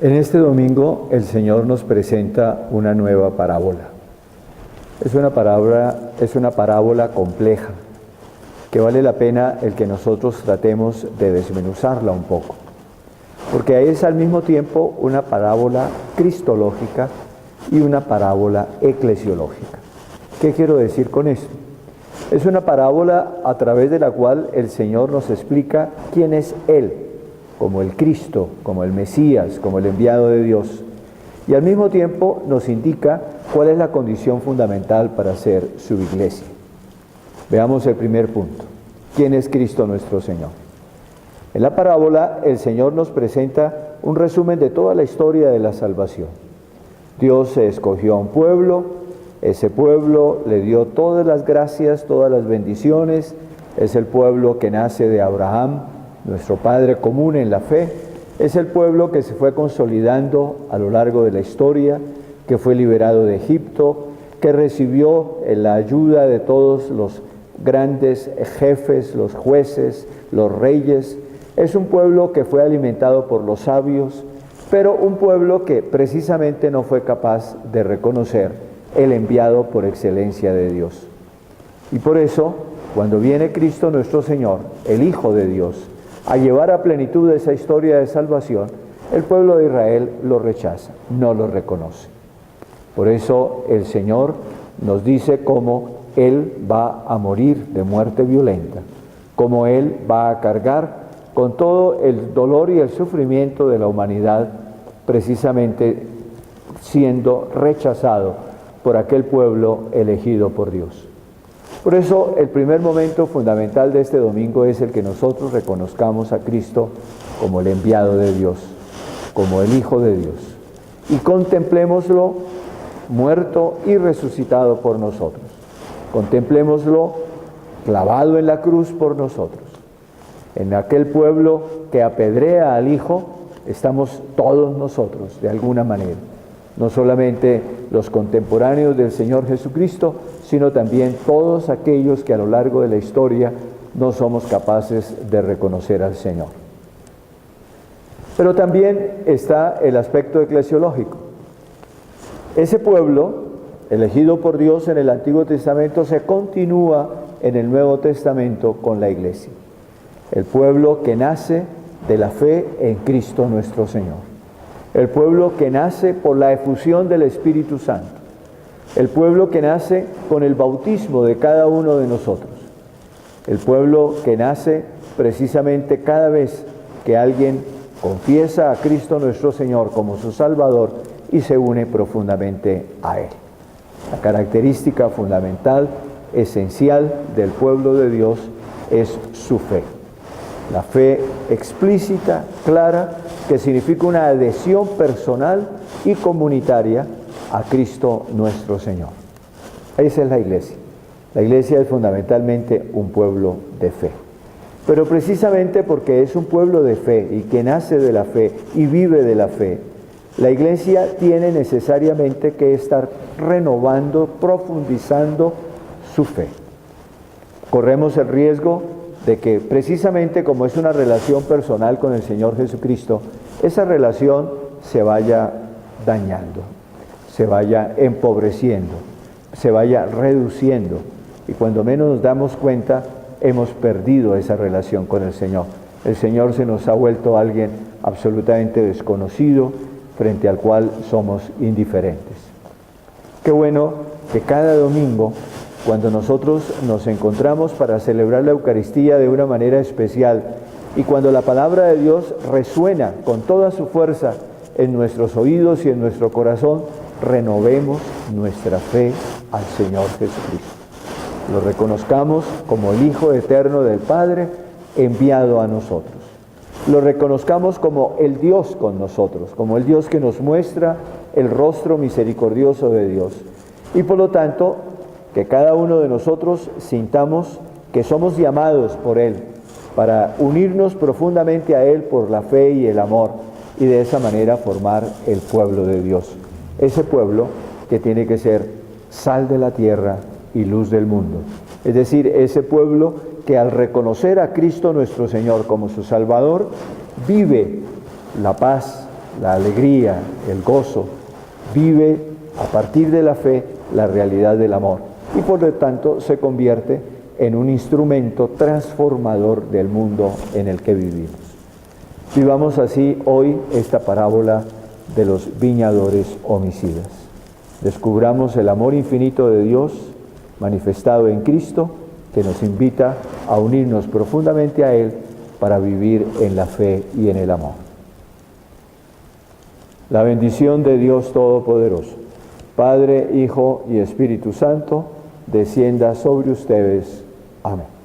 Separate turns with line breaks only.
En este domingo el Señor nos presenta una nueva parábola. Es una parábola compleja que vale la pena el que nosotros tratemos de desmenuzarla un poco, porque es al mismo tiempo una parábola cristológica y una parábola eclesiológica. ¿Qué quiero decir con esto? Es una parábola a través de la cual el Señor nos explica quién es Él, como el Cristo, como el Mesías, como el enviado de Dios, y al mismo tiempo nos indica cuál es la condición fundamental para ser su iglesia. Veamos el primer punto. ¿Quién es Cristo nuestro Señor? En la parábola el Señor nos presenta un resumen de toda la historia de la salvación. Dios escogió a un pueblo, ese pueblo le dio todas las gracias, todas las bendiciones, es el pueblo que nace de Abraham, nuestro Padre común en la fe, es el pueblo que se fue consolidando a lo largo de la historia, que fue liberado de Egipto, que recibió la ayuda de todos los grandes jefes, los jueces, los reyes. Es un pueblo que fue alimentado por los sabios, pero un pueblo que precisamente no fue capaz de reconocer el enviado por excelencia de Dios. Y por eso, cuando viene Cristo nuestro Señor, el Hijo de Dios, a llevar a plenitud esa historia de salvación, el pueblo de Israel lo rechaza, no lo reconoce. Por eso el Señor nos dice cómo Él va a morir de muerte violenta, cómo Él va a cargar con todo el dolor y el sufrimiento de la humanidad, precisamente siendo rechazado por aquel pueblo elegido por Dios. Por eso el primer momento fundamental de este domingo es el que nosotros reconozcamos a Cristo como el enviado de Dios, como el Hijo de Dios, y contemplémoslo muerto y resucitado por nosotros. Contemplémoslo clavado en la cruz por nosotros. En aquel pueblo que apedrea al Hijo estamos todos nosotros de alguna manera, no solamente los contemporáneos del Señor Jesucristo, sino también todos aquellos que a lo largo de la historia no somos capaces de reconocer al Señor. Pero también está el aspecto eclesiológico. Ese pueblo, elegido por Dios en el Antiguo Testamento, se continúa en el Nuevo Testamento con la Iglesia. El pueblo que nace de la fe en Cristo nuestro Señor. El pueblo que nace por la efusión del Espíritu Santo. El pueblo que nace con el bautismo de cada uno de nosotros. El pueblo que nace precisamente cada vez que alguien confiesa a Cristo nuestro Señor como su Salvador y se une profundamente a Él. La característica fundamental, esencial del pueblo de Dios es su fe. La fe explícita, clara, que significa una adhesión personal y comunitaria a Cristo nuestro Señor. Esa es la iglesia. La iglesia es fundamentalmente un pueblo de fe. Pero precisamente porque es un pueblo de fe y que nace de la fe y vive de la fe, la iglesia tiene necesariamente que estar renovando, profundizando su fe. Corremos el riesgo de que precisamente como es una relación personal con el Señor Jesucristo, esa relación se vaya dañando, se vaya empobreciendo, se vaya reduciendo, y cuando menos nos damos cuenta, hemos perdido esa relación con el Señor. El Señor se nos ha vuelto alguien absolutamente desconocido, frente al cual somos indiferentes. Qué bueno que cada domingo, cuando nosotros nos encontramos para celebrar la Eucaristía de una manera especial, y cuando la palabra de Dios resuena con toda su fuerza en nuestros oídos y en nuestro corazón, renovemos nuestra fe al Señor Jesucristo. Lo reconozcamos como el Hijo eterno del Padre enviado a nosotros. Lo reconozcamos como el Dios con nosotros, como el Dios que nos muestra el rostro misericordioso de Dios. Y por lo tanto, que cada uno de nosotros sintamos que somos llamados por Él para unirnos profundamente a Él por la fe y el amor, y de esa manera formar el pueblo de Dios. Ese pueblo que tiene que ser sal de la tierra y luz del mundo. Es decir, ese pueblo que al reconocer a Cristo nuestro Señor como su Salvador, vive la paz, la alegría, el gozo, vive a partir de la fe la realidad del amor y por lo tanto se convierte en un instrumento transformador del mundo en el que vivimos. Vivamos así hoy esta parábola de los viñadores homicidas. Descubramos el amor infinito de Dios manifestado en Cristo, que nos invita a unirnos profundamente a Él para vivir en la fe y en el amor. La bendición de Dios Todopoderoso, Padre, Hijo y Espíritu Santo, descienda sobre ustedes. Amén.